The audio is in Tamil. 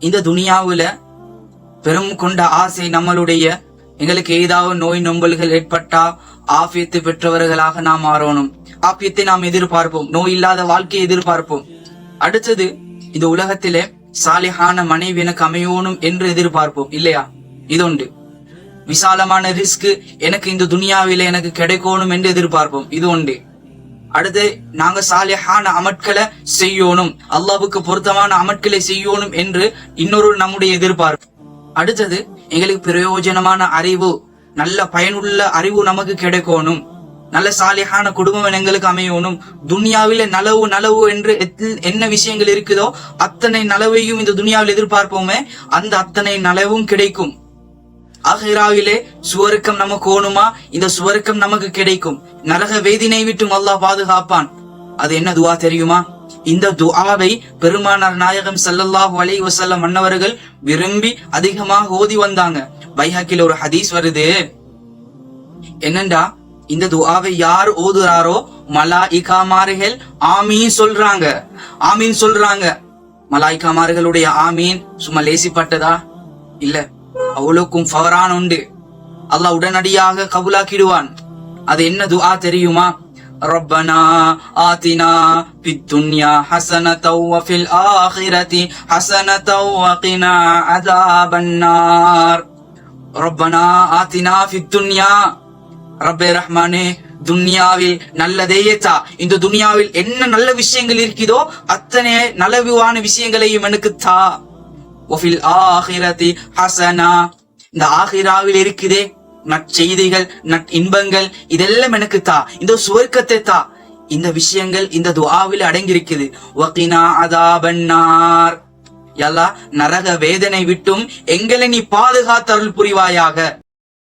இந்த துனியாவுல பெரும் கொண்ட ஆசை நம்மளுடைய எங்களுக்கு ஏதாவது நோய் நொம்பல்கள் ஏற்பட்டா ஆபியத்து பெற்றவர்களாக நாம் மாறணும். ஆபியத்தை நாம் எதிர்பார்ப்போம், நோய் இல்லாத வாழ்க்கையை எதிர்பார்ப்போம். அடுத்தது இந்த உலகத்திலே சாலிஹான மனைவி எனக்கு அமையணும் என்று எதிர்பார்ப்போம் இல்லையா? இதொண்டு. விசாலமான ரிஸ்க் எனக்கு இந்த துனியாவில எனக்கு கிடைக்கணும் என்று எதிர்பார்ப்போம். இது உண்டு. அடுத்து நாங்க சாலிஹான அமட்களை செய்யணும், அல்லாஹ்வுக்கு பொருத்தமான அமட்களை செய்யணும் என்று இன்னொரு நம்முடைய எதிர்பார்ப்பு. அடுத்தது எங்களுக்கு பிரயோஜனமான அறிவு, நல்ல பயனுள்ள அறிவு நமக்கு கிடைக்கணும், நல்ல சாலிஹான குடும்பம் எங்களுக்கு அமையணும். துனியாவில நலவு என்று என்ன விஷயங்கள் இருக்குதோ அத்தனை நலவையும் இந்த துனியாவில் எதிர்பார்ப்போமே, அந்த அத்தனை நலவும் கிடைக்கும். ஆகிராவிலே சுவர்க்கம் நமக்கு ஓணுமா, இந்த சுவர்க்கம் நமக்கு கிடைக்கும். நரக வேதினை விட்டும் அல்லாஹ் பாதுகாப்பான். அது என்ன துஆ தெரியுமா? இந்த துஆவை பெருமானார் நாயகம் ஸல்லல்லாஹு அலைஹி வஸல்லம் அன்னவர்கள் விரும்பி அதிகமாக ஓதி வந்தாங்க. பைஹக்கில ஒரு ஹதீஸ் வருது என்னண்டா, இந்த துஆவை யார் ஓதுறாரோ மலாயிகாமார்கள் ஆமீன் சொல்றாங்க. ஆமீன் சொல்றாங்க. மலாயிகாமார்களுடைய ஆமீன் சும்மா லேசிப்பட்டதா இல்ல, அவ்வளவுக்கும் ஃபவரான் உண்டு. அல்லாஹ் உடனடியாக கபூலாக்கிடுவான். அது என்ன துஆ தெரியுமா? ரப்பனா ஆதினா ஃபித் துன்யா ஹஸனத்தவ் வ ஃபில் ஆখিরাতি ஹஸனத்தவ் வ கினா அஸாபன்னார். ரப்பனா ஆதினா ஃபித் துன்யா, ரப்பே ரஹ்மானே துன்யாவில் நல்லதையே தா. இந்த துன்யாவில் என்ன நல்ல விஷயங்கள் இருக்குதோ அத்தனை நலவான விஷயங்களையும் எனக்கு தா. வஃபில் ஆখিরাতি ஹஸனா, இந்த ஆகிராவில் இருக்குதே நற்செய்திகள், இன்பங்கள், இதெல்லாம் எனக்கு தா. இந்த சுவர்க்கத்தை தா. இந்த விஷயங்கள் இந்த துஆவில் அடங்கியிருக்குது. வகினா அஸாபன்னார், யா அல்லாஹ் நரக வேதனை விட்டும் எங்களை நீ பாதுகாத்தருள் புரிவாயாக.